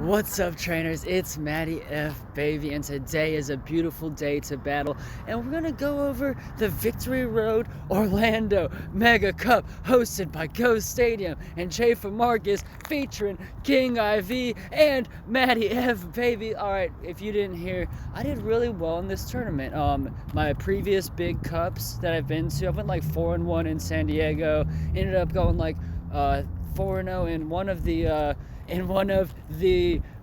What's up, trainers? It's MattyFBaby, and today is a beautiful day to battle, and we're gonna go over the Victory Road Orlando Mega Cup hosted by Ghost Stadium and JFarmakis, featuring Kieng IV and MattyFBaby. Alright, if you didn't hear, I did really well in this tournament. My previous big cups that I've been to, I went like 4-1 in San Diego, ended up going like 4-0 in one of the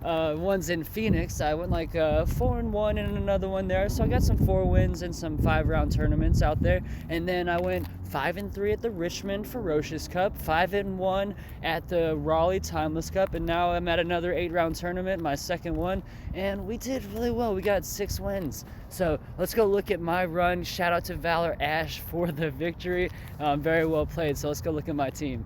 ones in Phoenix. I went like 4-1 in another one there, so I got some 4 wins in some 5-round tournaments out there. And then I went 5-3 at the Richmond Ferocious Cup, 5-1 at the Raleigh Timeless Cup, and now I'm at another 8-round tournament, my second one, and we did really well. We got 6 wins. So let's go look at my run. Shout out to Valor Ash for the victory. Very well played. So let's go look at my team.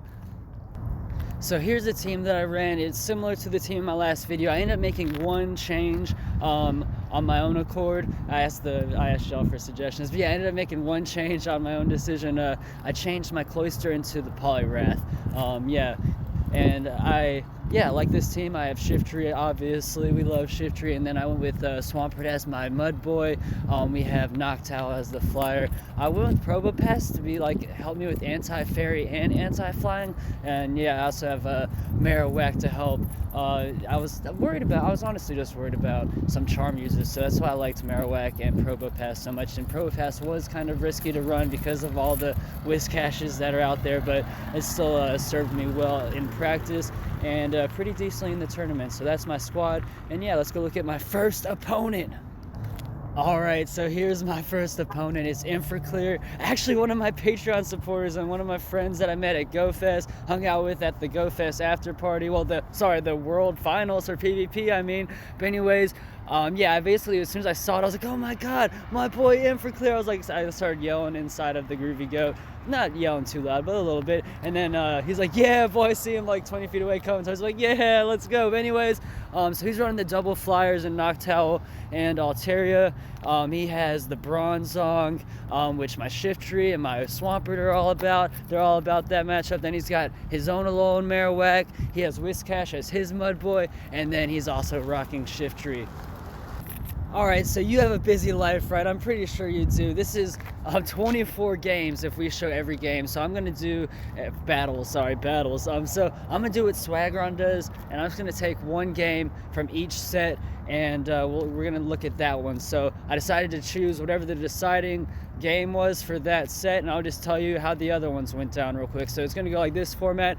So here's the team that I ran. It's similar to the team in my last video. I ended up making one change on my own accord. I asked y'all for suggestions, but yeah, I ended up making one change on my own decision. I changed my Cloister into the Polyrath. And I like this team. I have Shiftry, obviously. We love Shiftry. And then I went with Swampert as my Mud Boy. We have Noctowl as the Flyer. I went with Probopass to be like help me with anti-fairy and anti-flying. And yeah, I also have Marowak to help. I was honestly just worried about some charm users, so that's why I liked Marowak and Probopass so much. And Probopass was kind of risky to run because of all the Whiscaches that are out there, but it still served me well in practice and pretty decently in the tournament. So that's my squad, and yeah, let's go look at my first opponent. Alright, so here's my first opponent. It's Infraclear, actually one of my Patreon supporters and one of my friends that I met at GoFest, hung out with at the GoFest after party. Well, the World Finals for PvP, I mean. But anyways, I basically, as soon as I saw it, I was like, oh my god, my boy Infraclear. I started yelling inside of the Groovy Goat. Not yelling too loud, but a little bit. And then he's like, yeah, boy, I see him like 20 feet away coming. So I was like, yeah, let's go. But anyways, so he's running the double Flyers and Noctowl and Altaria. He has the Bronzong, which my Shiftry and my Swampert are all about. They're all about that matchup. Then he's got his own alone Marowak. He has Whiscache as his Mud Boy. And then he's also rocking Shiftry. Alright, so you have a busy life, right? I'm pretty sure you do. This is 24 games if we show every game. So I'm going to do battles. So I'm going to do what Swagron does, and I'm just going to take one game from each set, and we're going to look at that one. So I decided to choose whatever the deciding game was for that set, and I'll just tell you how the other ones went down real quick. So it's going to go like this format.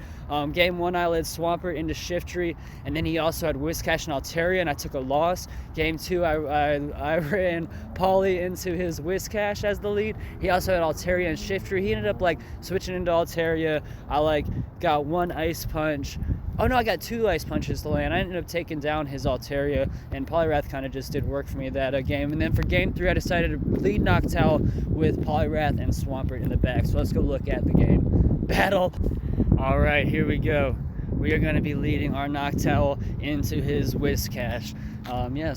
Game 1, I led Swampert into Shiftry, and then he also had Whiscache and Altaria, and I took a loss. Game 2, I ran Polly into his Whiscache as the lead. He also had Altaria and Shiftry. He ended up like switching into Altaria. I got one Ice Punch. Oh no, I got 2 Ice Punches to land. I ended up taking down his Altaria, and Polyrath kind of just did work for me that game. And then for game 3, I decided to lead Noctowl with Polyrath and Swampert in the back. So let's go look at the game battle. All right, here we go. We are going to be leading our Noctowl into his Whiscache.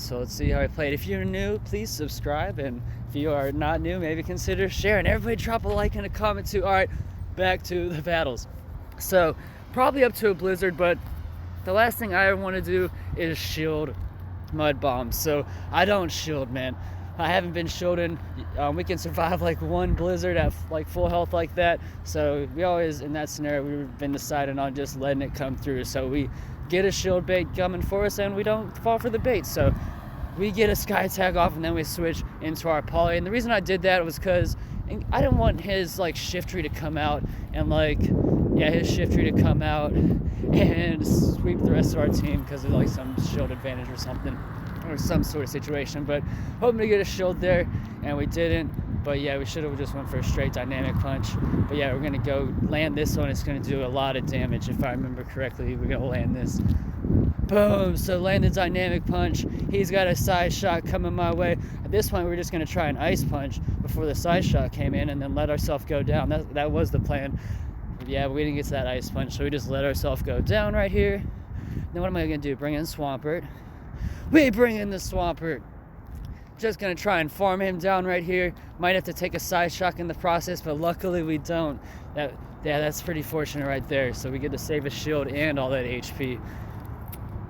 So let's see how I played. If you're new, please subscribe, and if you are not new, maybe consider sharing. Everybody drop a like and a comment too. All right, back to the battles. So probably up to a blizzard, but the last thing I want to do is shield mud bombs. So I don't shield, man. I haven't been shielding. We can survive like one blizzard at like full health like that. So we always, in that scenario, we've been deciding on just letting it come through. So we get a shield bait coming for us, and we don't fall for the bait. So we get a sky tag off, and then we switch into our Poly. And the reason I did that was because I didn't want his like Shiftry to come out and his Shiftry to come out and sweep the rest of our team because of like some shield advantage or something, or some sort of situation. But hoping to get a shield there, and we didn't. But yeah, we should have just went for a straight dynamic punch. But yeah, we're gonna go land this one. It's gonna do a lot of damage if I remember correctly. We're gonna land this. Boom! So land the dynamic punch. He's got a side shot coming my way. At this point, we're just gonna try an ice punch before the side shot came in, and then let ourselves go down. That was the plan. But yeah, we didn't get to that ice punch, so we just let ourselves go down right here. Then what am I gonna do? Bring in Swampert. We bring in the Swampert. Just gonna try and farm him down right here. Might have to take a side shock in the process, but luckily we don't. That's pretty fortunate right there. So we get to save his shield and all that HP.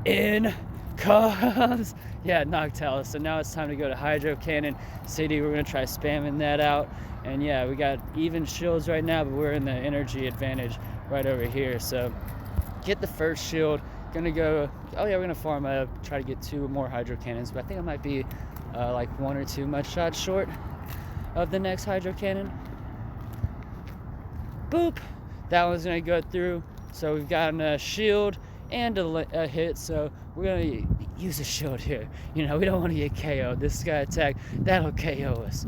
In comes. Yeah, Noctowl. So now it's time to go to Hydro Cannon City. We're going to try spamming that out. And yeah, we got even shields right now, but we're in the energy advantage right over here. So get the first shield. Gonna go, oh yeah, we're gonna farm up, try to get 2 more Hydro Cannons, but I think I might be like 1 or 2 mud shots short of the next Hydro Cannon. Boop! That one's gonna go through. So we've gotten a shield and a hit, so we're gonna use a shield here. You know, we don't want to get KO'd. This Sky Attack, that'll KO us.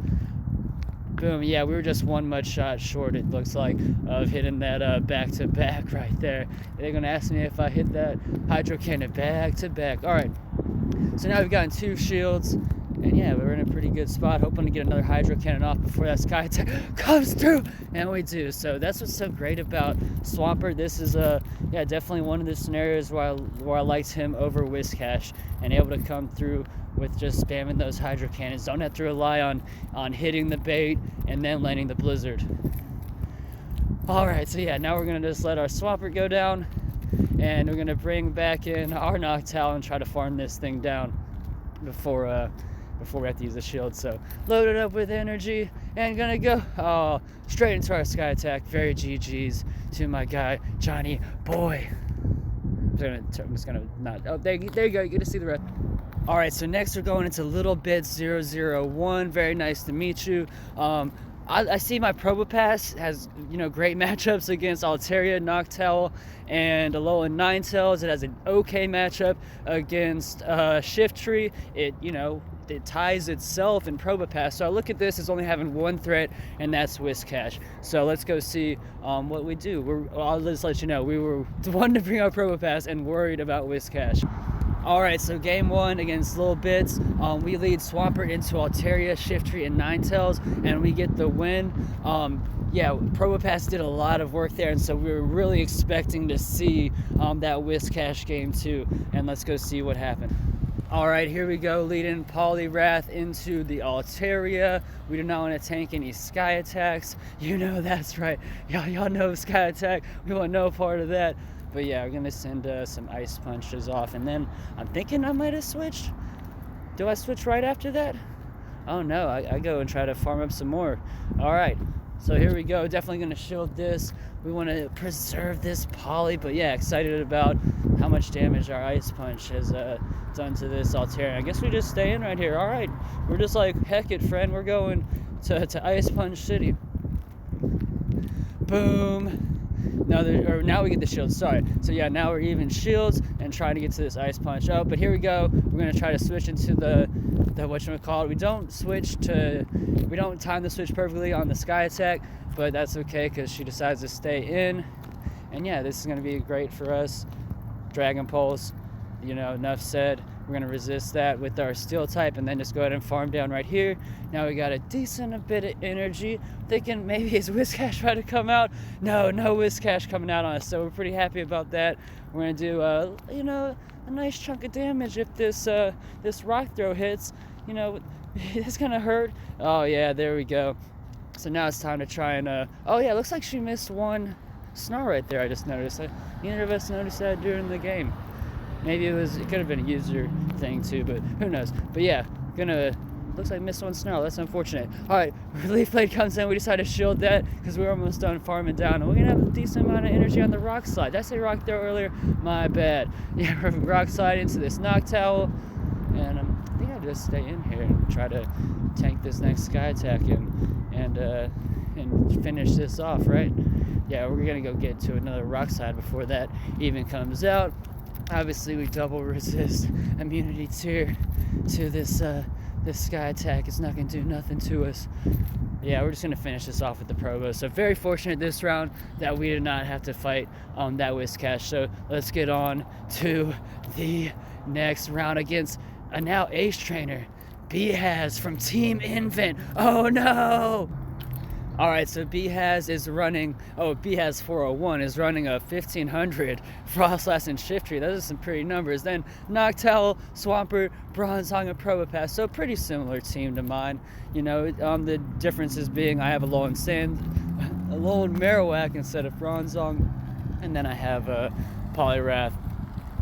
Boom. Yeah, we were just 1 mud shot short, it looks like, of hitting that back-to-back right there. They're going to ask me if I hit that Hydro Cannon back-to-back. All right. So now we've gotten 2 shields. And yeah, we're in a pretty good spot, hoping to get another Hydro Cannon off before that Sky Attack comes through. And we do. So that's what's so great about Swampert. This is, yeah, definitely one of the scenarios where I liked him over Whiscash and able to come through with just spamming those Hydro Cannons. Don't have to rely on hitting the bait and then landing the blizzard. Alright, so yeah, now we're going to just let our Swampert go down, and we're going to bring back in our Noctowl and try to farm this thing down before we have to use the shield. So load it up with energy and gonna go straight into our Sky Attack. Very GG's to my guy Johnny Boy. I'm just gonna not, oh, there you go, you get to see the rest. Alright, so next we're going into Little Bit 001. Very nice to meet you. I see my Probopass has, you know, great matchups against Altaria, Noctowl, and Alolan Ninetales. It has an okay matchup against Shiftry. It, you know, it ties itself in Probopass. So I look at this as only having 1 threat, and that's Whiscash. So let's go see what we do. I'll just let you know, we were the one to bring out Probopass and worried about Whiscash. Alright, so game 1 against Little Bits, we lead Swampert into Altaria, Shiftry, and Ninetales, and we get the win. Yeah, Probopass did a lot of work there, and so we were really expecting to see that Whiscash game too, and let's go see what happened. Alright, here we go, leading Poliwrath into the Altaria. We do not want to tank any Sky Attacks. You know that's right. Y'all know Sky Attack. We want no part of that. But yeah, we're going to send some Ice Punches off. And then I'm thinking I might have switched. Do I switch right after that? Oh no, I go and try to farm up some more. Alright, so here we go. Definitely going to shield this. We want to preserve this Poly. But yeah, excited about how much damage our Ice Punch has done to this Altaria. I guess we just stay in right here. Alright, we're just like, heck it, friend. We're going to Ice Punch City. Boom. Now we get the shields, sorry. So yeah, now we're even shields and trying to get to this Ice Punch. Oh, but here we go. We're going to try to switch into the whatchamacallit. We don't time the switch perfectly on the Sky Attack, but that's okay because she decides to stay in. And yeah, this is going to be great for us. Dragon Pulse, you know, enough said. We're going to resist that with our Steel type and then just go ahead and farm down right here. Now we got a decent bit of energy. Thinking maybe is Whiscash trying to come out? No Whiscash coming out on us. So we're pretty happy about that. We're going to do, you know, a nice chunk of damage if this Rock Throw hits. You know, it's going to hurt. Oh yeah, there we go. So now it's time to try and, oh yeah, looks like she missed 1 Snarl right there. I just noticed. Neither of us noticed that during the game. Maybe it could have been a user thing too, but who knows. But yeah, looks like missed 1 Snarl. That's unfortunate. Alright, Relief Blade comes in. We decided to shield that because we were almost done farming down. And we're going to have a decent amount of energy on the Rock Slide. Did I say Rock Throw earlier? My bad. Yeah, we're Rock Slide into this Noctowl. And I think I'll just stay in here and try to tank this next Sky Attack and finish this off, right? Yeah, we're going to go get to another Rock Slide before that even comes out. Obviously, we double resist immunity tier to this Sky Attack. It's not going to do nothing to us. Yeah, we're just going to finish this off with the Probo. So very fortunate this round that we did not have to fight that Whiscash. So let's get on to the next round against a now Ace Trainer, Behaz from Team Invent. Oh no! Alright, so Behaz is running, Behaz 401 is running a 1500 Frostlass and Shiftry. Those are some pretty numbers. Then Noctowl, Swampert, Bronzong, and Probopass. So pretty similar team to mine. You know, the differences being I have a Alolan Marowak instead of Bronzong. And then I have Poliwrath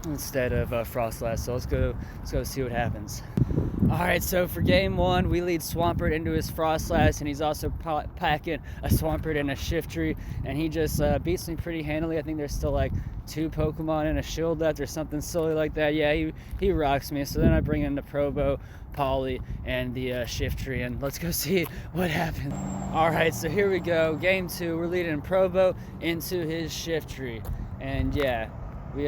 instead of Frost Blast. So let's go see what happens. Alright, so for game 1, we lead Swampert into his Frost Blast, and he's also packing a Swampert and a Shiftry, and he just beats me pretty handily. I think there's still like 2 Pokemon and a shield left or something silly like that. Yeah, he rocks me. So then I bring in the Probo, Polly, and the Shiftry, and let's go see what happens. Alright, so here we go. Game 2, we're leading Probo into his Shiftry, and yeah, we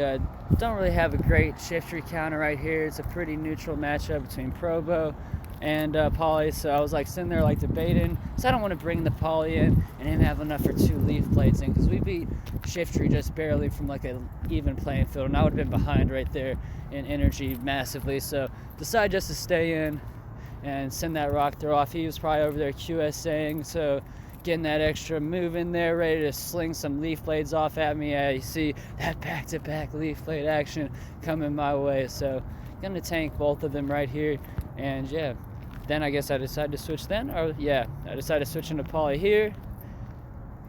don't really have a great Shiftry counter right here. It's a pretty neutral matchup between Probo and Polly, so I was like sitting there like debating, so I don't want to bring the Polly in and him have enough for 2 Leaf Blades in, because we beat Shiftry just barely from like an even playing field, and I would have been behind right there in energy massively, so decided just to stay in and send that rock throw off. He was probably over there QSing, so getting that extra move in there, ready to sling some Leaf Blades off at me. Yeah, you see that back-to-back Leaf Blade action coming my way, so gonna tank both of them right here. And yeah, then I guess I decided to switch then, or yeah, I decided to switch into Polly here,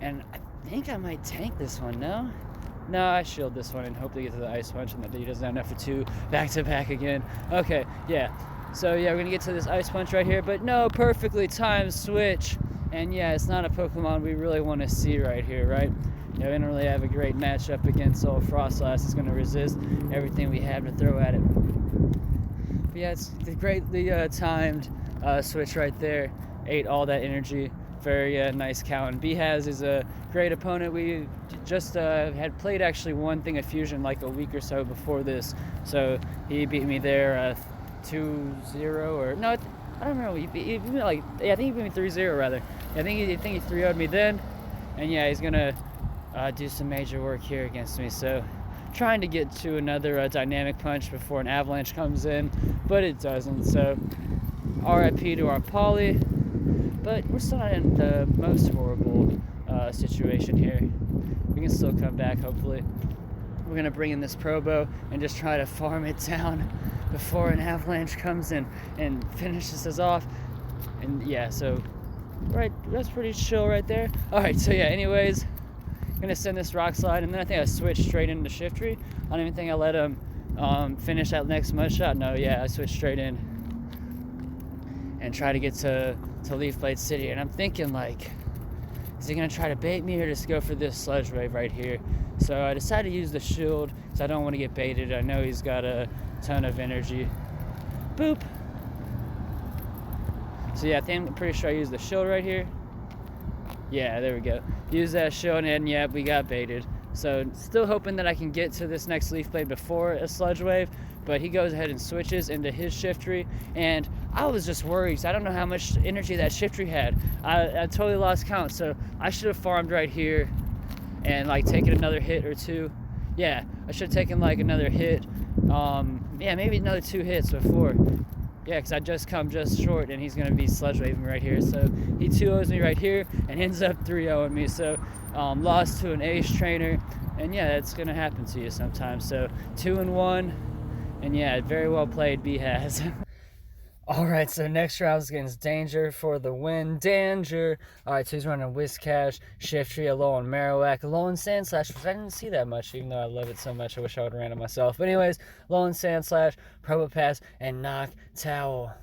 and I think I might tank this one. No, I shield this one and hope to get to the Ice Punch, and that he doesn't have enough for 2 back-to-back again. Okay, yeah, so yeah, we're gonna get to this Ice Punch right here, but no, perfectly timed switch. And yeah, it's not a Pokemon we really want to see right here, right? Yeah, we don't really have a great matchup against old Frostlass. It's going to resist everything we have to throw at it. But yeah, it's the greatly timed switch right there. Ate all that energy. Very nice count. And Behaz is a great opponent. We just had played actually one thing of Fusion like a week or so before this. So he beat me there 2-0 or... No, I don't remember. He beat me like... Yeah, I think he beat me 3-0 rather. I think he 3-0'd me then, and yeah, he's gonna do some major work here against me. So, trying to get to another dynamic punch before an avalanche comes in, but it doesn't. So, RIP to our Polly, but we're still not in the most horrible situation here. We can still come back, hopefully. We're gonna bring in this Probo and just try to farm it down before an avalanche comes in and finishes us off. And yeah, so. Right, that's pretty chill right there. Alright, so yeah, anyways, gonna send this Rock Slide, and then I think I switched straight into Shiftry. I don't even think I let him finish that next mud shot. No, yeah, I switched straight in and try to get to Leaf Blade City, and I'm thinking like, is he gonna try to bait me or just go for this Sludge Wave right here? So I decided to use the shield because I don't want to get baited. I know he's got a ton of energy. Boop. So yeah, I think I'm pretty sure I used the shield right here. Yeah, there we go. Use that shield, and yeah, we got baited. So still hoping that I can get to this next Leaf Blade before a Sludge Wave, but he goes ahead and switches into his Shiftry, and I was just worried because I don't know how much energy that Shiftry had. I totally lost count, so I should have farmed right here and like taken another hit or 2. Yeah, I should have taken like another hit. Yeah, maybe another 2 hits before. Yeah, because I just come just short, and he's going to be Sludge Waving right here. So he 2-0s me right here and ends up 3-0ing me. So lost to an ace trainer, and yeah, that's going to happen to you sometimes. So 2-1, and yeah, very well played, Behaz. Alright, so next round is against Danger for the win. Danger! Alright, so he's running Whiscash, Shiftry, Alolan Marowak, Alolan Sandslash, which I didn't see that much, even though I love it so much. I wish I would have ran it myself. But anyways, Alolan Sandslash, Probopass, and Noctowl.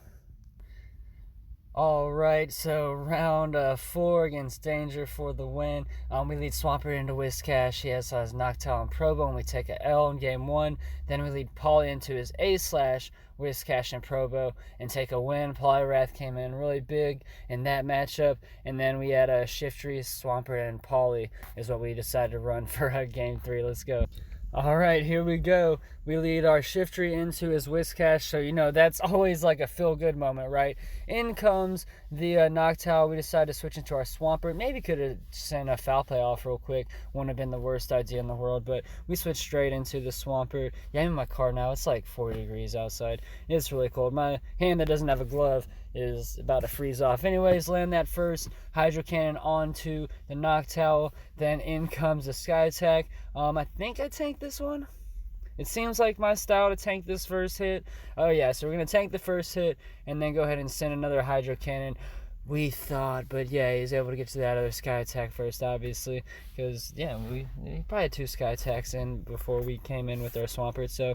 Alright, so round 4 against Danger for the win. We lead Swampert into Whiscash. He has his Noctowl and Probo, and we take a L in game 1. Then we lead Polly into his A/Slash, Whiscash and Probo, and take a win. Poliwrath came in really big in that matchup, and then we had a Shiftry, Swampert, and Polly is what we decided to run for game 3. Let's go. Alright, here we go. We lead our Shiftry into his Whiscash, so you know that's always like a feel-good moment, right? In comes the Noctowl. We decided to switch into our Swampert. Maybe could have sent a Foul Play off real quick. Wouldn't have been the worst idea in the world, but we switched straight into the Swampert. Yeah, I'm in my car now. It's like 40 degrees outside. It's really cold. My hand that doesn't have a glove is about to freeze off. Anyways, land that first Hydro Cannon onto the Noctowl. Then in comes the Sky Attack. I think I tanked this one. It seems like my style to tank this first hit. Oh yeah, so we're going to tank the first hit and then go ahead and send another Hydro Cannon we thought. But yeah, he's able to get to that other sky attack first, obviously, because yeah, we probably had 2 sky attacks in before we came in with our Swampert. So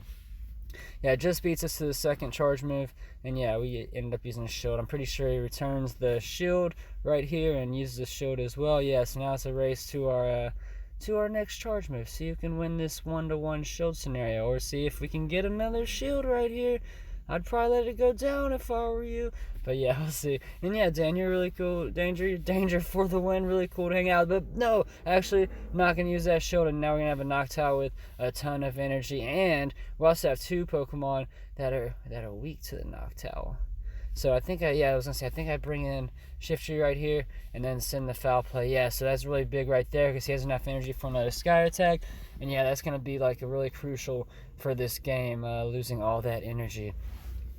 yeah, it just beats us to the second charge move, and yeah, we ended up using a shield. I'm pretty sure he returns the shield right here and uses the shield as well. Yeah, so now it's a race to our next charge move. See who can win this 1-to-1 shield scenario, or see if we can get another shield right here. I'd probably let it go down if I were you. But yeah, we'll see. And yeah, Dan, you're really cool. Danger for the win. Really cool to hang out. But no, actually, not going to use that shield. And now we're going to have a Noctowl with a ton of energy. And we also have 2 Pokemon that are weak to the Noctowl. So I think I was going to say, I think I bring in Shiftry right here and then send the Foul Play. Yeah, so that's really big right there because he has enough energy for another Sky Attack. And yeah, that's going to be like a really crucial for this game, losing all that energy.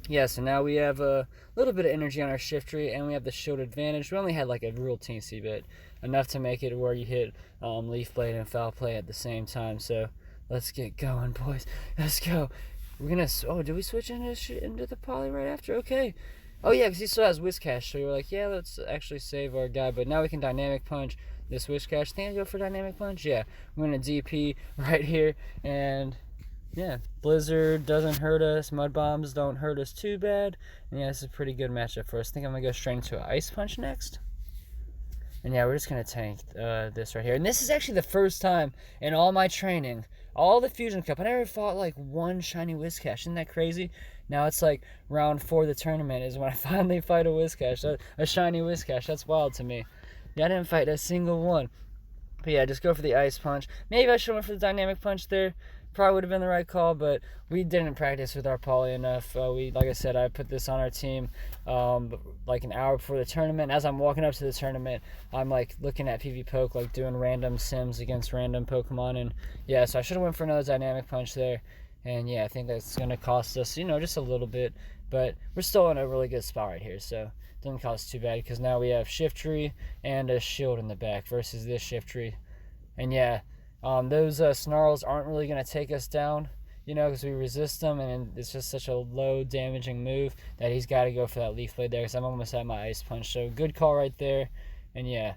Yeah, so now we have a little bit of energy on our Shiftry, and we have the shield advantage. We only had like a real teensy bit, enough to make it where you hit Leaf Blade and Foul Play at the same time. So let's get going, boys. Let's go. We're gonna. Oh, did we switch into the Poly right after? Okay. Oh yeah, because he still has Whiscash. So we were like, yeah, let's actually save our guy. But now we can Dynamic Punch this Whiscash. Think I go for Dynamic Punch? Yeah, I'm gonna DP right here and. Yeah, Blizzard doesn't hurt us. Mud Bombs don't hurt us too bad. And yeah, this is a pretty good matchup for us. I think I'm going to go straight into an Ice Punch next. And yeah, we're just going to tank this right here. And this is actually the first time in all my training, all the Fusion Cup, I never fought like one shiny Whiscash. Isn't that crazy? Now it's like round 4 of the tournament is when I finally fight a Whiscash, a shiny Whiscash. That's wild to me. Yeah, I didn't fight a single one. But yeah, just go for the Ice Punch. Maybe I should have went for the Dynamic Punch there. Probably would have been the right call, but we didn't practice with our Poly enough. Like I said, I put this on our team like an hour before the tournament. As I'm walking up to the tournament, I'm like looking at PvPoke, like doing random sims against random Pokemon, and yeah, so I should have went for another Dynamic Punch there. And yeah, I think that's going to cost us, just a little bit, but we're still in a really good spot right here, so it doesn't cost too bad because now we have Shiftry and a shield in the back versus this Shiftry. And yeah, those snarls aren't really going to take us down, because we resist them, and it's just such a low damaging move that he's got to go for that Leaf Blade there because I'm almost at my Ice Punch. So good call right there. And yeah,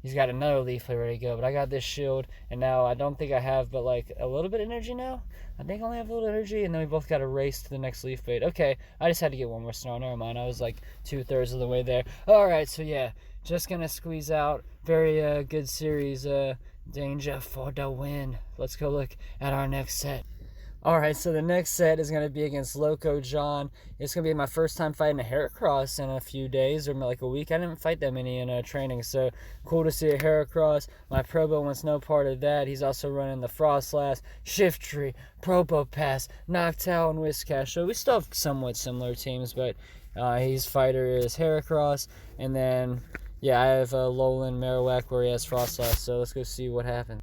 he's got another Leaf Blade ready to go, but I got this shield, and now I don't think I have but like a little bit of energy now. I think I only have a little energy, and then we both got to race to the next Leaf Blade. Okay, I just had to get one more snarl. Never mind, I was like 2/3 of the way there. All right, so yeah, just going to squeeze out. Very good series. Danger for the win. Let's go look at our next set. Alright, so the next set is going to be against Loco John. It's going to be my first time fighting a Heracross in a few days, or like a week. I didn't fight that many in training, so cool to see a Heracross. My Probo wants no part of that. He's also running the Frostlass, Shiftry, Probopass, Noctowl, and Whiscash. So we still have somewhat similar teams, but his fighter is Heracross, and then yeah, I have Alolan Marowak where he has Frostlass, so let's go see what happens.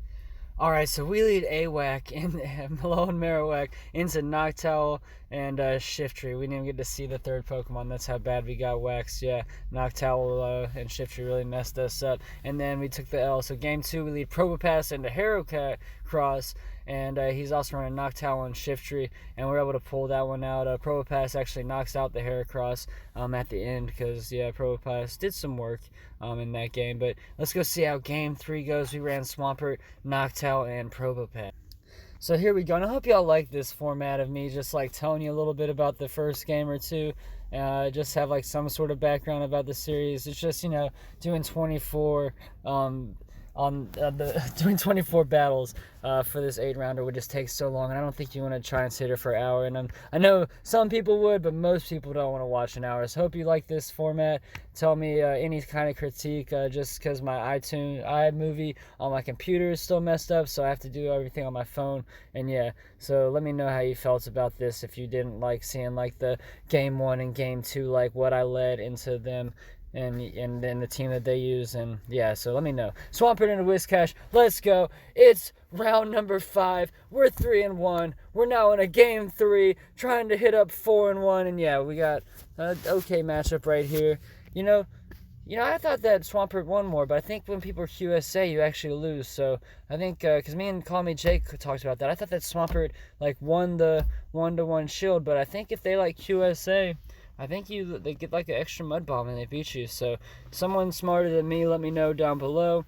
Alright, so we lead AWAC in Alolan Marowak into Noctowl and Shiftry. We didn't even get to see the third Pokemon. That's how bad we got waxed. Yeah, Noctowl and Shiftry really messed us up. And then we took the L. So game 2, we lead Probopass into Heracross. And he's also running Noctowl and Shiftry, and we're able to pull that one out. Probopass actually knocks out the Heracross at the end because, yeah, Probopass did some work in that game. But let's go see how game 3 goes. We ran Swampert, Noctowl, and Probopass. So here we go, and I hope y'all like this format of me just like telling you a little bit about the first game or two. Just have like some sort of background about the series. It's just, doing 24 doing 24 battles for this 8-rounder would just take so long, and I don't think you want to try and sit here for an hour. And I know some people would, but most people don't want to watch an hour. So hope you like this format. Tell me any kind of critique, just because my iMovie on my computer is still messed up, so I have to do everything on my phone. And yeah, so let me know how you felt about this, if you didn't like seeing like the game 1 and game 2, like what I led into them and then the team that they use. And yeah, so let me know. Swampert into Whiscash, let's go. It's round number 5. We're 3-1. We're now in a game 3, trying to hit up 4-1. And yeah, we got an okay matchup right here. I thought that Swampert won more, but I think when people are QSA, you actually lose. So I think, because me and Call Me Jake talked about that, I thought that Swampert like won the 1-to-1 shield, but I think if they like QSA, I think they get like an extra mud bomb and they beat you. So someone smarter than me, let me know down below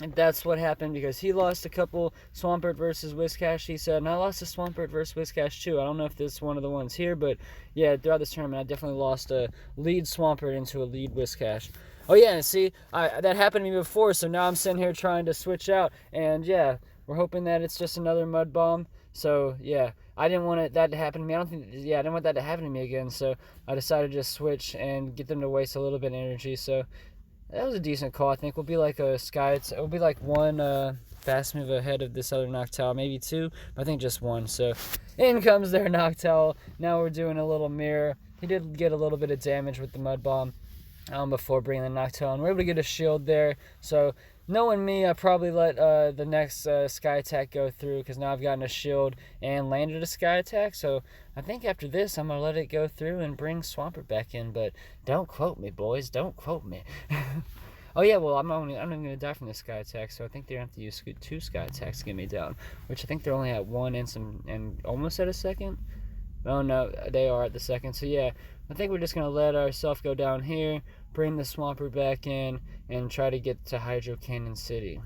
if that's what happened, because he lost a couple Swampert versus Whiscash, he said, and I lost a Swampert versus Whiscash too. I don't know if this is one of the ones here, but yeah, throughout this tournament, I definitely lost a lead Swampert into a lead Whiscash. Oh yeah, see, that happened to me before, so now I'm sitting here trying to switch out, and yeah, we're hoping that it's just another mud bomb. So yeah, I didn't want that to happen to me. I didn't want that to happen to me again, so I decided to just switch and get them to waste a little bit of energy. So that was a decent call. I think we'll be like a we'll be like one fast move ahead of this other Noctowl, maybe two, but I think just one. So in comes their Noctowl. Now we're doing a little mirror. He did get a little bit of damage with the mud bomb before bringing the Noctowl, and we're able to get a shield there. So knowing me, I probably let the next Sky Attack go through, because now I've gotten a shield and landed a Sky Attack. So I think after this, I'm going to let it go through and bring Swampert back in. But don't quote me, boys. Don't quote me. Oh, yeah, well, I'm not going to die from this Sky Attack, so I think they're going to have to use 2 Sky Attacks to get me down, which I think they're only at 1 and almost at a second. Oh, no, they are at the second. So, yeah, I think we're just going to let ourselves go down here, bring the Swampert back in, and try to get to Hydro Canyon City.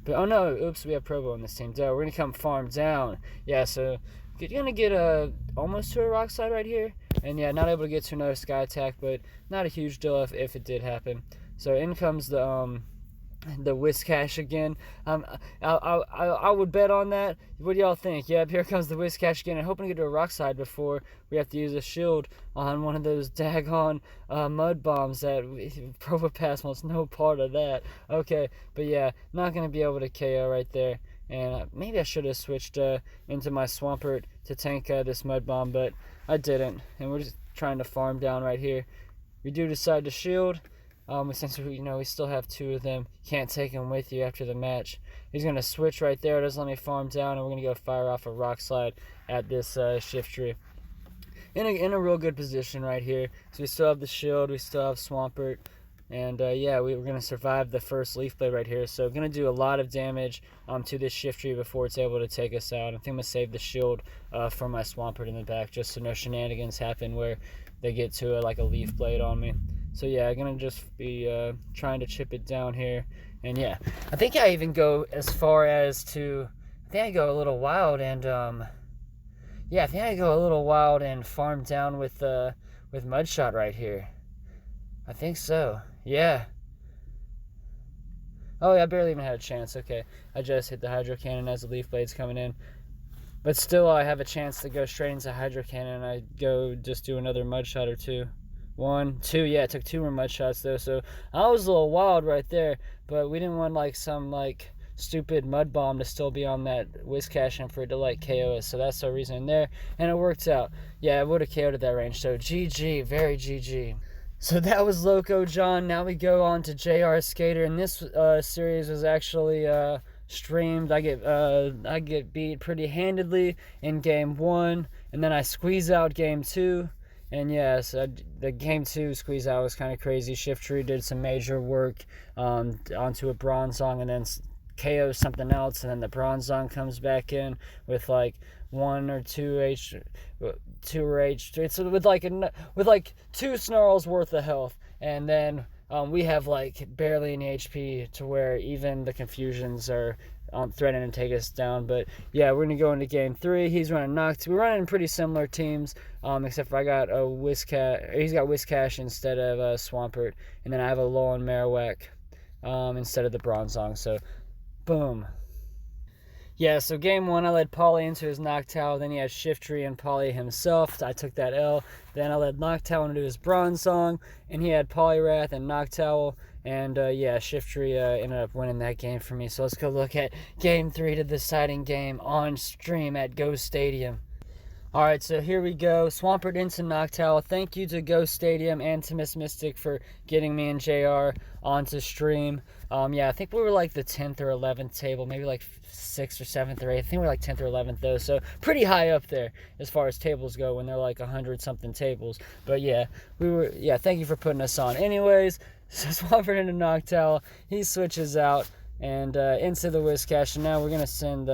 But, oh no, oops, we have Probo on this team. Duh, we're going to come farm down. Yeah, so you're going to get almost to a rock slide right here. And, yeah, not able to get to another Sky Attack, but not a huge deal if it did happen. So in comes the Whiscash again. I would bet on that. What do y'all think? Yep, here comes the Whiscash again. I'm hoping to get to a rock slide before we have to use a shield on one of those daggone mud bombs that Probopass wants no part of that. Okay, but yeah, not going to be able to KO right there. And maybe I should have switched into my Swampert to tank this mud bomb, but I didn't. And we're just trying to farm down right here. We do decide to shield. Since we still have 2 of them, can't take them with you after the match. He's going to switch right there, doesn't let me farm down, and we're going to go fire off a rock slide at this shift tree. In a real good position right here. So we still have the shield, we still have Swampert, and yeah, we're going to survive the first Leaf Blade right here. So going to do a lot of damage to this shift tree before it's able to take us out. I think I'm going to save the shield for my Swampert in the back, just so no shenanigans happen where they get to like a Leaf Blade on me. So yeah, I'm going to just be trying to chip it down here. And yeah, I think I even go as far as to, I think I go a little wild and, yeah, I think I go a little wild and farm down with Mudshot right here. I think so, yeah. Oh yeah, I barely even had a chance. Okay, I just hit the Hydro Cannon as the Leaf Blade's coming in. But still, I have a chance to go straight into Hydro Cannon, and I go just do another Mudshot or 2. 1, 2, yeah, it took 2 more mud shots though, so I was a little wild right there, but we didn't want like some stupid mud bomb to still be on that Whiscash and for it to KO us, so that's the reason there, and it worked out. Yeah, it would have KO'd at that range, so GG, very GG. So that was Loco John. Now we go on to JRskatr, and this series was actually streamed. I get beat pretty handedly in game 1, and then I squeeze out game 2. And yes, the game 2 squeeze out was kind of crazy. Shift Tree did some major work onto a Bronzong and then KO something else, and then the Bronzong comes back in with 1 or 2 H, 2 or H3. So with 2 snarls worth of health, and then we have barely any HP to where even the confusions are threatening to take us down. But yeah, we're gonna go into game 3. He's running Noct. We're running pretty similar teams, except for I got a Whiscash. He's got Whiscash instead of Swampert, and then I have a Alolan Marowak instead of the Bronzong. So, boom. Yeah, so game 1, I led Polly into his Noctowl. Then he had Shift Tree and Polly himself. I took that L. Then I led Noctowl into his Bronzong, and he had Poliwrath and Noctowl. And yeah, Shift Tree ended up winning that game for me. So let's go look at game 3, the deciding game on stream at Ghost Stadium. Alright, so here we go. Swampert into Noctowl. Thank you to Ghost Stadium and to Miss Mystic for getting me and JR onto stream. Yeah, I think we were the 10th or 11th table, maybe 6th or 7th or 8th. I think we were 10th or 11th though, so pretty high up there as far as tables go when they're 100 something tables. But yeah, thank you for putting us on. Anyways, so Swampert into Noctowl, he switches out and into the Whiscash, and now we're gonna send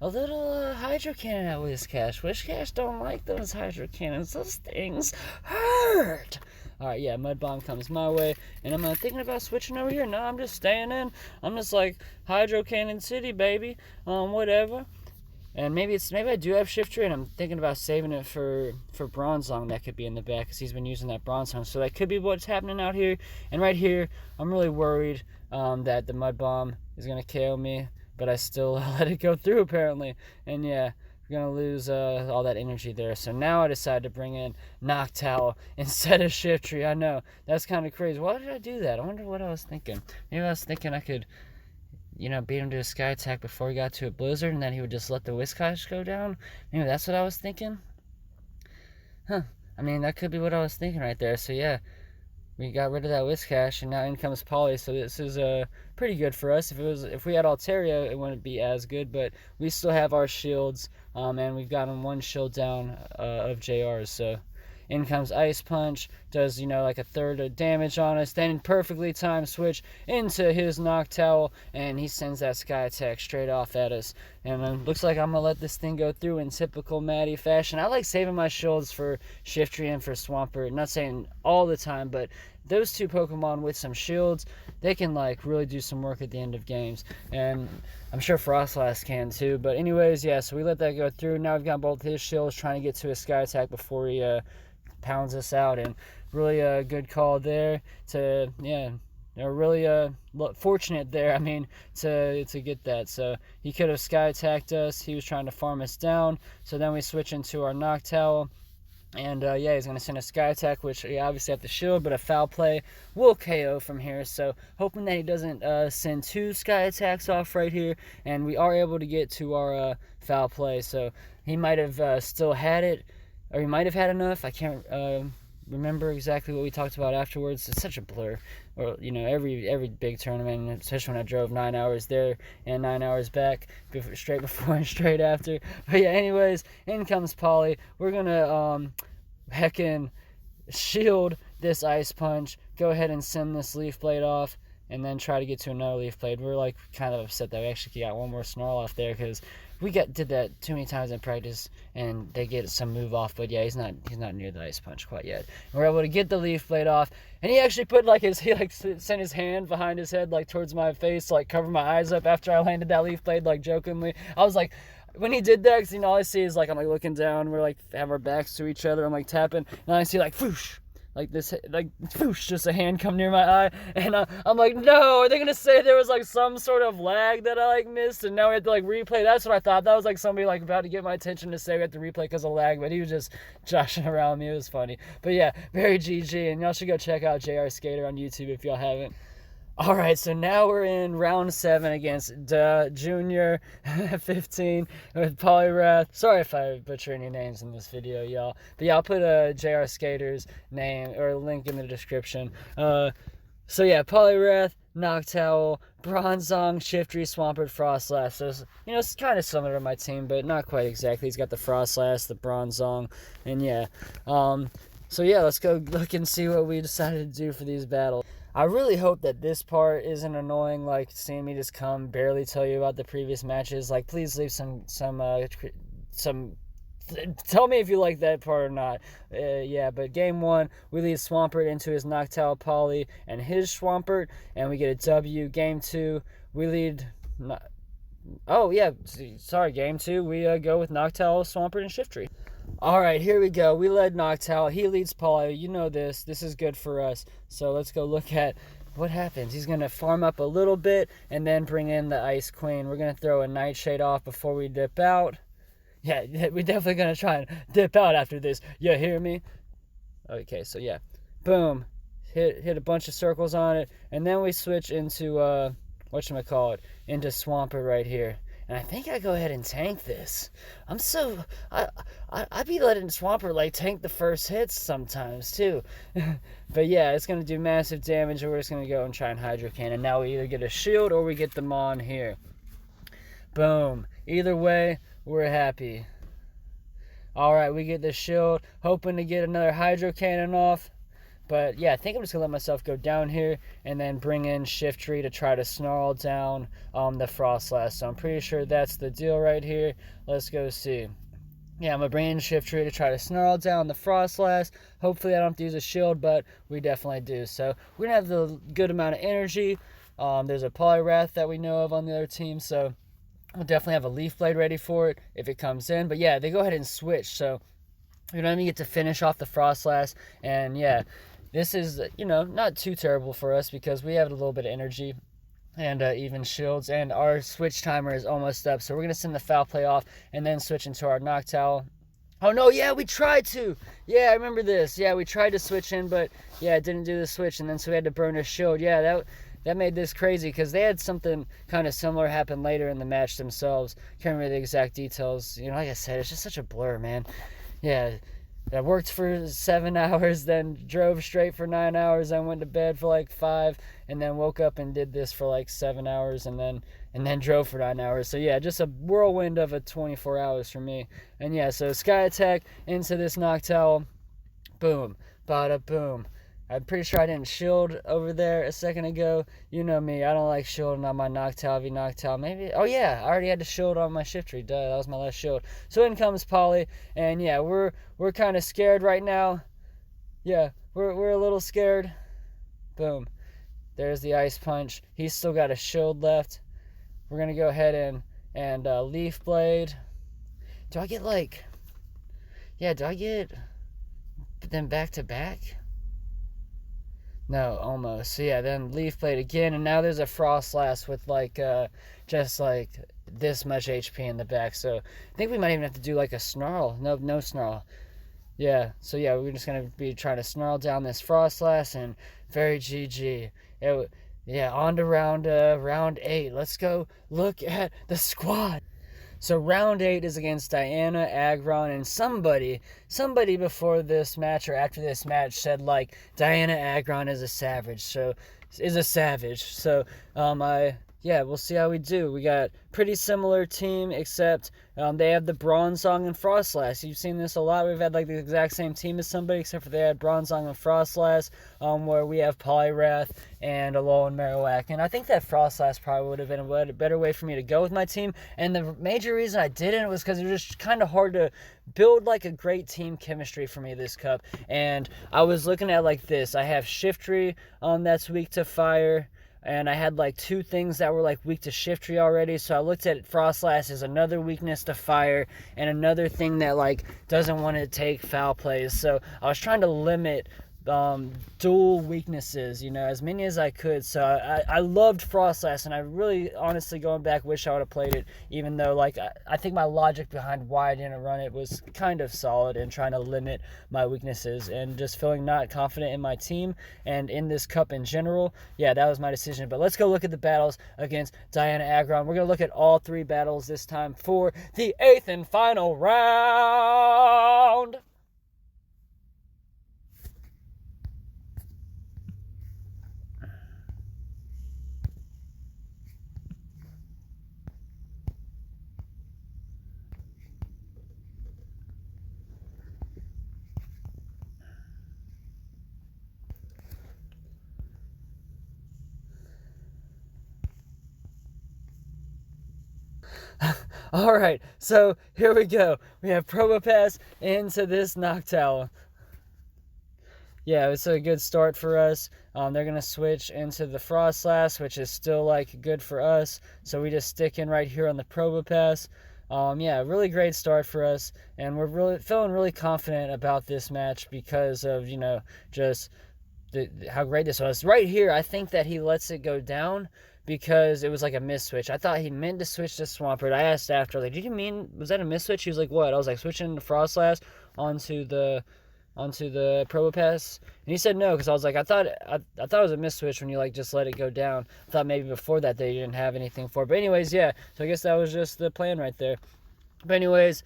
a little hydro cannon at Whiscash. Whiscash don't like those hydro cannons. Those things hurt. Alright, yeah, Mud Bomb comes my way, and I'm thinking about switching over here. No, I'm just staying in. I'm just like, Hydro Cannon City, baby. Whatever. And maybe I do have Shiftry, and I'm thinking about saving it for Bronzong. That could be in the back, because he's been using that Bronzong. So that could be what's happening out here. And right here, I'm really worried that the Mud Bomb is going to KO me, but I still let it go through, apparently. And yeah, we're going to lose all that energy there. So now I decided to bring in Noctowl instead of Shiftry. I know, that's kind of crazy. Why did I do that? I wonder what I was thinking. Maybe I was thinking I could, beat him to a Sky Attack before he got to a Blizzard, and then he would just let the Whiscash go down. Maybe that's what I was thinking. Huh. I mean, that could be what I was thinking right there. So yeah, we got rid of that Whiscash, and now in comes Polly. So this is pretty good for us. If we had Altaria, it wouldn't be as good, but we still have our shields, and we've gotten one shield down of JR's. So in comes Ice Punch, does, like a third of damage on us, then perfectly timed switch into his Noctowl, and he sends that Sky Attack straight off at us. And looks like I'm going to let this thing go through in typical Matty fashion. I like saving my shields for Shiftry and for Swampert. Not saying all the time, but those two Pokemon with some shields, they can, really do some work at the end of games. And I'm sure Frostlass can too. But anyways, yeah, so we let that go through. Now we've got both his shields trying to get to a Sky Attack before he pounds us out, and really a good call there to, really fortunate there, to get that. So he could have Sky Attacked us. He was trying to farm us down. So then we switch into our Noctowl, and he's going to send a Sky Attack, which we obviously have to shield, but a Foul Play will KO from here. So hoping that he doesn't send two Sky Attacks off right here, and we are able to get to our Foul Play. So he might have still had it, or he might have had enough. I can't remember exactly what we talked about afterwards. It's such a blur. Or, every big tournament, especially when I drove 9 hours there and 9 hours back, straight before and straight after. But yeah, anyways, in comes Polly. We're going to heckin' shield this Ice Punch, go ahead and send this Leaf Blade off, and then try to get to another Leaf Blade. We're kind of upset that we actually got one more Snarl off there, because we did that too many times in practice, and they get some move off. But yeah, he's not near the Ice Punch quite yet. And we're able to get the Leaf Blade off, and he actually put he sent his hand behind his head towards my face, cover my eyes up after I landed that Leaf Blade, jokingly. I was when he did that, because all I see is I'm looking down, we're have our backs to each other, I'm tapping, and I see whoosh, whoosh, just a hand come near my eye, and I'm no, are they gonna say there was some sort of lag that I missed, and now we have to replay? That's what I thought. That was somebody about to get my attention to say we have to replay because of lag, but he was just joshing around me. It was funny. But yeah, very GG, and y'all should go check out JRskatr on YouTube if y'all haven't. Alright, so now we're in round 7 against Junior 15 with Poliwrath. Sorry if I butcher any names in this video, y'all. But yeah, I'll put JRskatr's name or link in the description. So yeah, Poliwrath, Noctowl, Bronzong, Shiftry, Swampert, Frostlass. So, it's kind of similar to my team, but not quite exactly. He's got the Frostlass, the Bronzong, and yeah. So yeah, let's go look and see what we decided to do for these battles. I really hope that this part isn't annoying, seeing me just barely tell you about the previous matches. Please leave some tell me if you like that part or not. Yeah, but game 1, we lead Swampert into his Noctowl, Poly, and his Swampert, and we get a W. Game 2, we lead... game 2, we go with Noctowl, Swampert, and Shiftry. Alright, here we go. We led Noctowl. He leads Poly. You know this. This is good for us. So let's go look at what happens. He's going to farm up a little bit and then bring in the Ice Queen. We're going to throw a Nightshade off before we dip out. Yeah, we're definitely going to try and dip out after this. You hear me? Okay, so yeah. Boom. Hit a bunch of circles on it. And then we switch into, into Swampert right here. And I think I go ahead and tank this. I'd be letting Swampert tank the first hits sometimes too. But yeah, it's going to do massive damage, and we're just going to go and try and Hydro Cannon. Now we either get a shield or we get the Mon here. Boom. Either way, we're happy. Alright, we get the shield, hoping to get another Hydro Cannon off. But yeah, I think I'm just going to let myself go down here and then bring in Shiftry to try to snarl down the Frostlass. So I'm pretty sure that's the deal right here. Let's go see. Yeah, I'm going to bring in Shiftry to try to snarl down the Frostlass. Hopefully I don't have to use a shield, but we definitely do. So we're going to have the good amount of energy. There's a Poliwrath that we know of on the other team, so we'll definitely have a Leaf Blade ready for it if it comes in. But yeah, they go ahead and switch, so we don't even get to finish off the Frostlass. And yeah, this is, not too terrible for us because we have a little bit of energy and even shields, and our switch timer is almost up, so we're going to send the Foul Play off and then switch into our Noctowl. Oh no, yeah, we tried to. Yeah, I remember this. Yeah, we tried to switch in, but yeah, it didn't do the switch, and then so we had to burn a shield. Yeah, that made this crazy because they had something kind of similar happen later in the match themselves. Can't remember the exact details. Like I said, it's just such a blur, man. Yeah, I worked for 7 hours, then drove straight for 9 hours, then went to bed for like 5, and then woke up and did this for like 7 hours, and then drove for 9 hours. So yeah, just a whirlwind of a 24 hours for me. And yeah, so Sky Attack into this Noctowl. Boom. Bada boom. I'm pretty sure I didn't shield over there a second ago. You know me, I don't like shielding on my Noctowl v Noctowl. Maybe, oh yeah, I already had to shield on my Shiftry. Duh, that was my last shield. So in comes Polly, and yeah, we're kind of scared right now. Yeah, we're a little scared. Boom. There's the Ice Punch. He's still got a shield left. We're gonna go ahead and Leaf Blade. Do I get them back to back? No, almost. So yeah, then Leaf Blade again, and now there's a Frostlass with just like this much HP in the back. So I think we might even have to do like a Snarl. No Snarl. Yeah, so yeah, we're just going to be trying to snarl down this Frostlass, and very GG. On to round 8. Let's go look at the squad. So round 8 is against Diana, Aggron, and somebody before this match or after this match said like Diana Aggron is a savage. So we'll see how we do. We got pretty similar team, except they have the Bronzong and Frostlass. You've seen this a lot. We've had like the exact same team as somebody, except for they had Bronzong and Frostlass, where we have Poliwrath and Alolan Marowak. And I think that Frostlass probably would have been a better way for me to go with my team. And the major reason I didn't was because it was just kind of hard to build like a great team chemistry for me this cup. And I was looking at like this. I have Shiftry that's weak to fire. And I had like 2 things that were like weak to Shiftry already, so I looked at Frostlass as another weakness to fire and another thing that like doesn't want to take foul plays. So I was trying to limit dual weaknesses, as many as I could. So I loved Frostlass, and I really, honestly, going back, wish I would have played it, even though, like, I think my logic behind why I didn't run it was kind of solid in trying to limit my weaknesses and just feeling not confident in my team and in this cup in general. Yeah, that was my decision. But let's go look at the battles against Diana Aggron. We're going to look at all 3 battles this time for the 8th and final round. Alright, so here we go. We have Probopass into this Noctowl. Yeah, it's a good start for us. They're going to switch into the Frostlass, which is still, like, good for us. So we just stick in right here on the Probopass. Really great start for us. And we're really feeling really confident about this match because of, just how great this was. Right here, I think that he lets it go down because it was like a miss switch. I thought he meant to switch to Swampert. I asked after, like, did you mean, was that a miss switch? He was like, what? I was like, switching the Frostlass onto the Probopass, and he said no, because I was like, I thought it was a miss switch when you like just let it go down. I thought maybe before that they didn't have anything for it. But anyways, yeah, so I guess that was just the plan right there. But anyways,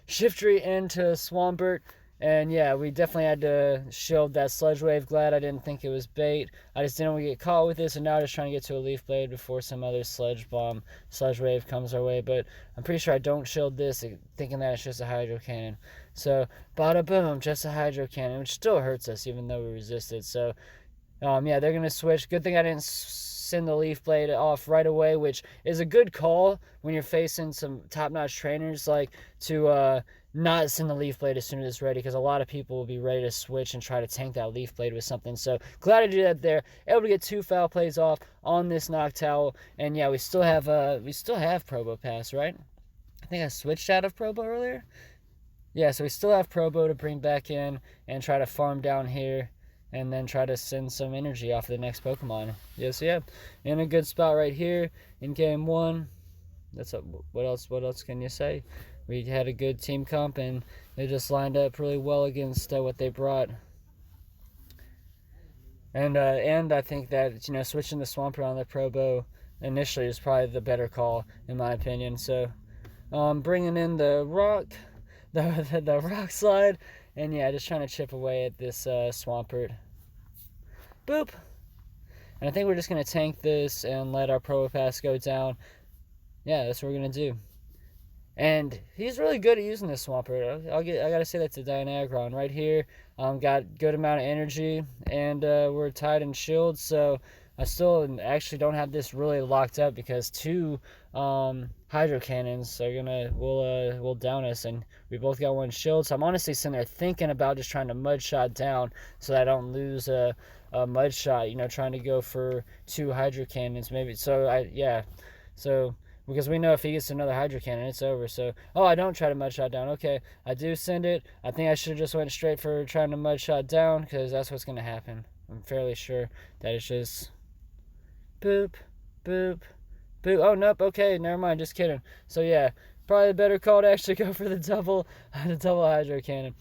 Shiftry into Swampert. And yeah, we definitely had to shield that sludge wave. Glad I didn't think it was bait. I just didn't want to get caught with this, and now I'm just trying to get to a leaf blade before some other sludge wave comes our way. But I'm pretty sure I don't shield this, thinking that it's just a hydro cannon. So bada boom, just a hydro cannon, which still hurts us even though we resisted. So yeah, they're gonna switch. Good thing I didn't send the leaf blade off right away, which is a good call when you're facing some top-notch trainers, like to not send the leaf blade as soon as it's ready, because a lot of people will be ready to switch and try to tank that leaf blade with something. So glad to do that there. Able to get 2 foul plays off on this Noctowl, and yeah, we still have Probo Pass, right? I think I switched out of Probo earlier. Yeah, so we still have Probo to bring back in and try to farm down here, and then try to send some energy off of the next Pokemon. Yeah, so yeah, in a good spot right here in game 1. That's what else can you say? We had a good team comp, and they just lined up really well against what they brought. And I think that, switching the Swampert on the Probo initially is probably the better call in my opinion. So bringing in the rock, the rock slide, and yeah, just trying to chip away at this Swampert. Boop. And I think we're just gonna tank this and let our Probopass go down. Yeah, that's what we're gonna do. And he's really good at using this Swampert. I gotta say that to Dianagron right here. Got good amount of energy, and we're tied in shield, so I still actually don't have this really locked up, because 2 hydro cannons will down us, and we both got 1 shield. So I'm honestly sitting there thinking about just trying to mud shot down so that I don't lose a mud shot. Trying to go for 2 hydro cannons maybe. So because we know if he gets another hydro cannon, it's over. So, I don't try to mud shot down. Okay, I do send it. I think I should have just went straight for trying to mud shot down, because that's what's going to happen. I'm fairly sure that it's just boop, boop, boop. Oh, nope. Okay, never mind. Just kidding. So, yeah, probably a better call to actually go for the double hydro cannon.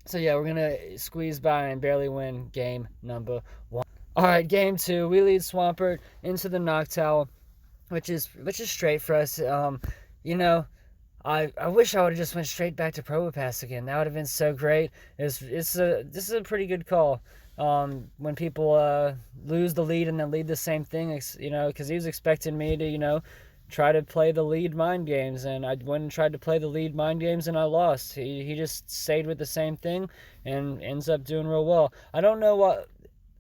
So, yeah, we're going to squeeze by and barely win game number 1. All right, game 2. We lead Swampert into the Noctowl, which is straight for us. I wish I would have just went straight back to Probopass again. That would have been so great. This is a pretty good call. When people lose the lead and then lead the same thing, because he was expecting me to try to play the lead mind games, and I went and tried to play the lead mind games, and I lost. He just stayed with the same thing and ends up doing real well. I don't know what.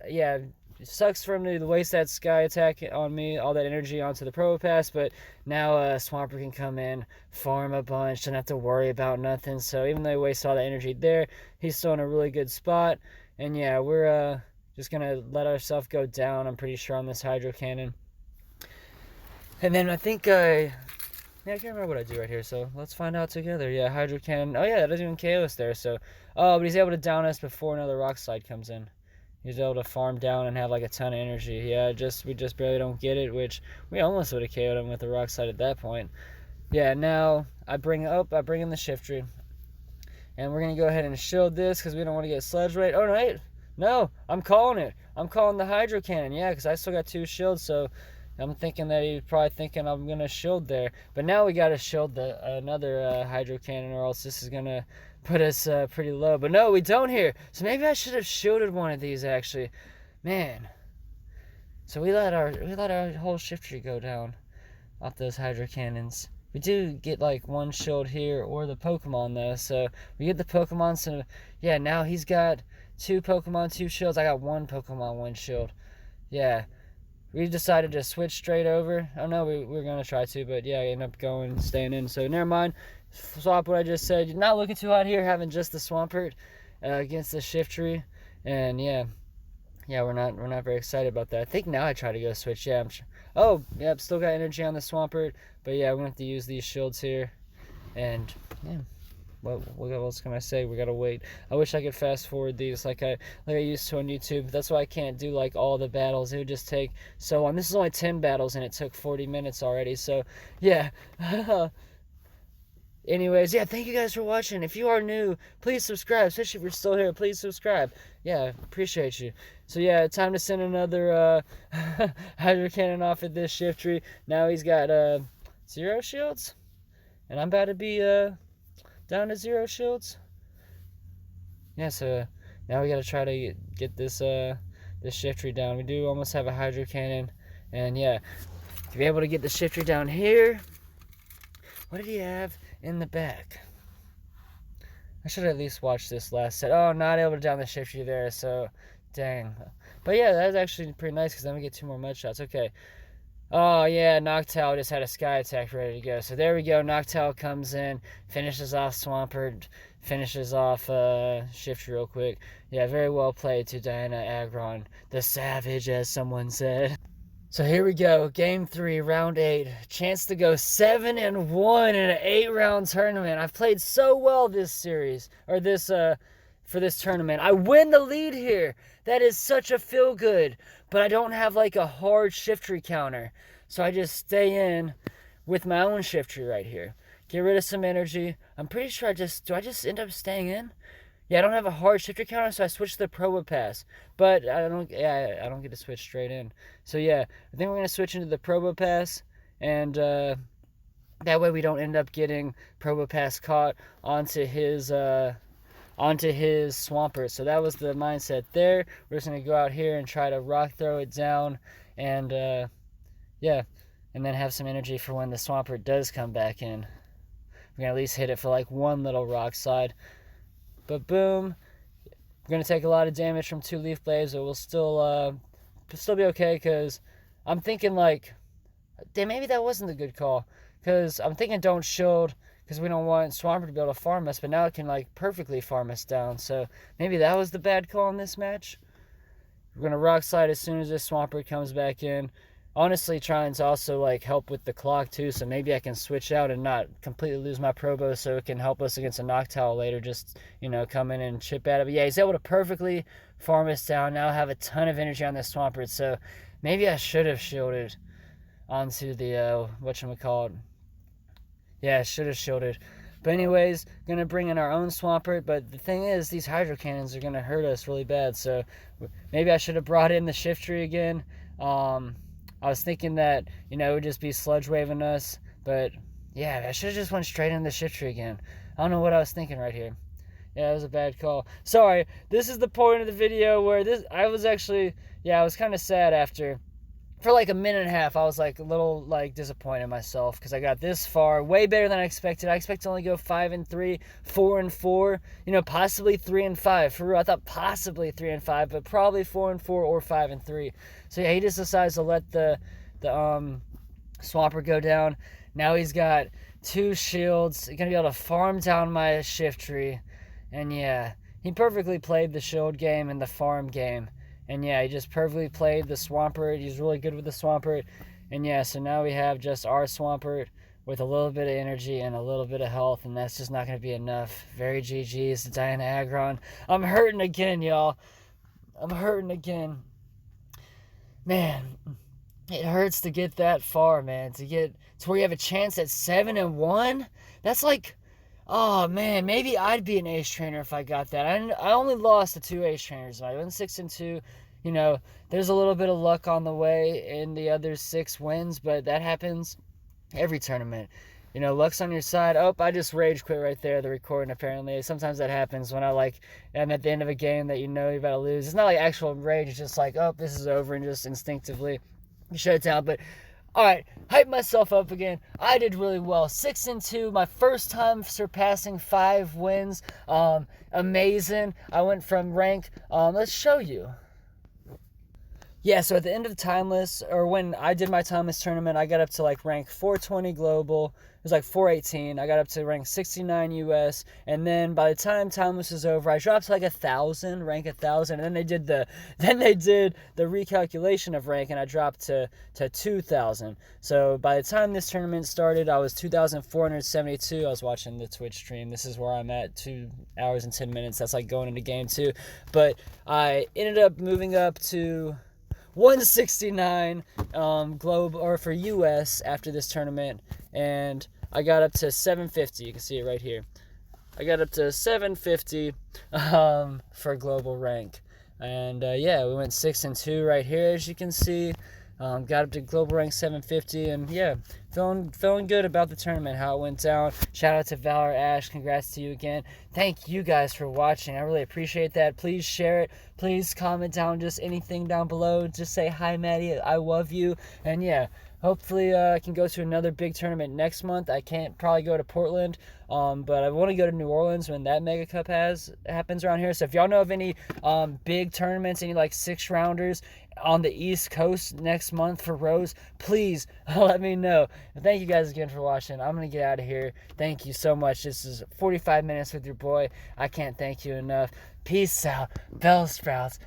Yeah. It sucks for him to waste that Sky Attack on me, all that energy onto the Probopass, but now Swampert can come in, farm a bunch, don't have to worry about nothing. So even though he wasted all that energy there, he's still in a really good spot. And yeah, we're just going to let ourselves go down, I'm pretty sure, on this Hydro Cannon. And then I think, I can't remember what I do right here, so let's find out together. Yeah, Hydro Cannon. Oh yeah, that doesn't even KO us there, so. Oh, but he's able to down us before another Rock Slide comes in. He's able to farm down and have like a ton of energy. Yeah, we just barely don't get it, which we almost would have KO'd him with the Rock Slide at that point. Yeah, now I bring in the Shiftry. And we're going to go ahead and shield this because we don't want to get Sludge Raid. Oh, wait. No, I'm calling it. I'm calling the Hydro Cannon. Yeah, because I still got 2 shields, so I'm thinking that he's probably thinking I'm going to shield there. But now we got to shield another Hydro Cannon, or else this is going to put us pretty low. But no, we don't here. So maybe I should have shielded one of these, actually. Man. So we let our whole Shiftry go down off those Hydro Cannons. We do get like 1 shield here, or the Pokemon though. So we get the Pokemon. So yeah, now he's got 2 Pokemon, 2 shields. I got 1 Pokemon, 1 shield. Yeah. We decided to switch straight over. Oh no, we were going to try to, but yeah, I ended up staying in. So never mind. Swap what I just said. Not looking too hot here, having just the Swampert against the Shiftry. And yeah, we're not very excited about that. I think now I try to go switch. Yeah, I've still got energy on the Swampert. But yeah, we're going to have to use these shields here. And yeah. What else can I say? We gotta wait. I wish I could fast forward these like I used to on YouTube. That's why I can't do like all the battles. It would just take so long. This is only 10 battles and it took 40 minutes already. So yeah. Anyways, yeah, thank you guys for watching. If you are new, please subscribe. Especially if you're still here, please subscribe. Yeah, appreciate you. So yeah, time to send another Hydro Cannon off at this Shiftry. Now he's got 0 shields, and I'm about to be down to 0 shields. yeah, so now we got to try to get this this shifter down. We do almost have a hydro cannon, and yeah, to be able to get the shifter down here. What did he have in the back? I should at least watch this last set. Oh, not able to down the shifter there, so dang. But yeah, that was actually pretty nice because then we get 2 more mud shots. Okay. Oh yeah, Noctowl just had a sky attack ready to go. So there we go. Noctowl comes in, finishes off Swampert, finishes off Shifter real quick. Yeah, very well played to Diana Agron, the savage, as someone said. So here we go, Game 3, Round 8. Chance to go 7-1 in an 8-round tournament. I've played so well this series, or this for this tournament. I win the lead here. That is such a feel good. But I don't have like a hard shifter counter, so I just stay in with my own shifter right here. Get rid of some energy. I'm pretty sure I just end up staying in? Yeah, I don't have a hard shifter counter, so I switched to the Probopass. But I don't get to switch straight in. So yeah, I think we're gonna switch into the Probopass, and that way we don't end up getting Probopass caught onto his Swampert. So that was the mindset there. We're just gonna go out here and try to rock throw it down, and yeah, and then have some energy for when the Swampert does come back in. We're gonna at least hit it for like one little rock slide. But boom, we're going to take a lot of damage from 2 Leaf Blades, but we'll still be okay, because I'm thinking like, damn, maybe that wasn't a good call, because I'm thinking don't shield, because we don't want Swampert to be able to farm us, but now it can like perfectly farm us down, so maybe that was the bad call in this match. We're going to rock slide as soon as this Swampert comes back in. Honestly, trying to also like help with the clock too, so maybe I can switch out and not completely lose my Probo, so it can help us against a Noctowl later, just, you know, come in and chip at it. But yeah, he's able to perfectly farm us down. Now I have a ton of energy on this Swampert, so maybe I should have shielded onto the whatchamacallit. Yeah, I should have shielded. But anyways, gonna bring in our own Swampert, but the thing is, these Hydro Cannons are gonna hurt us really bad, so maybe I should have brought in the Shiftry again. I was thinking that, you know, it would just be sludge waving us, but yeah, I should have just went straight into the Shiftry again. I don't know what I was thinking right here. Yeah, it was a bad call. Sorry, this is the point of the video where I was kind of sad after. For like a minute and a half, I was like a little like disappointed in myself because I got this far, way better than I expected. I expected to only go 5-3, 4-4, you know, possibly 3-5. For real, I thought possibly 3-5, but probably 4-4 or 5-3. So yeah, he just decides to let the Swampert go down. Now he's got 2 shields. He's gonna be able to farm down my Shiftry, and yeah, he perfectly played the shield game and the farm game. And yeah, he just perfectly played the Swampert. He's really good with the Swampert. And yeah, so now we have just our Swampert with a little bit of energy and a little bit of health, and that's just not going to be enough. Very GG's to Diana Agron. I'm hurting again, y'all. I'm hurting again. Man, it hurts to get that far, man. To get to where you have a chance at 7-1. That's like, oh man, maybe I'd be an ace trainer if I got that. I only lost to 2 ace trainers. I went 6-2. You know, there's a little bit of luck on the way in the other 6 wins, but that happens every tournament. You know, luck's on your side. Oh, I just rage quit right there, the recording, apparently. Sometimes that happens when I'm at the end of a game that you know you're about to lose. It's not like actual rage. It's just like, oh, this is over, and just instinctively you shut it down. But alright, hype myself up again. I did really well. 6-2, my first time surpassing 5 wins. Amazing. I went from rank, let's show you. Yeah, so at the end of Timeless, or when I did my Timeless tournament, I got up to like rank 420 global. It was like 418. I got up to rank 69 US, and then by the time Timeless was over, I dropped to like 1,000, rank 1,000, and then they did the recalculation of rank, and I dropped to 2,000. So by the time this tournament started, I was 2,472. I was watching the Twitch stream. This is where I'm at, 2 hours and 10 minutes. That's like going into game 2. But I ended up moving up to 169 globe or for US after this tournament, and I got up to 750. You can see it right here. I got up to 750 for global rank, and yeah, we went 6-2 right here, as you can see. Got up to global rank 750, and yeah, feeling good about the tournament, how it went down. Shout out to Valor Ash, congrats to you again. Thank you guys for watching. I really appreciate that. Please share it. Please comment down just anything down below. Just say hi, Matty. I love you. And yeah, hopefully I can go to another big tournament next month. I can't probably go to Portland, but I want to go to New Orleans when that Mega Cup happens around here. So if y'all know of any big tournaments, any like 6-rounders on the East Coast next month for Rose, please let me know. Thank you guys again for watching. I'm going to get out of here. Thank you so much. This is 45 minutes with your boy. I can't thank you enough. Peace out. Bell Sprouts.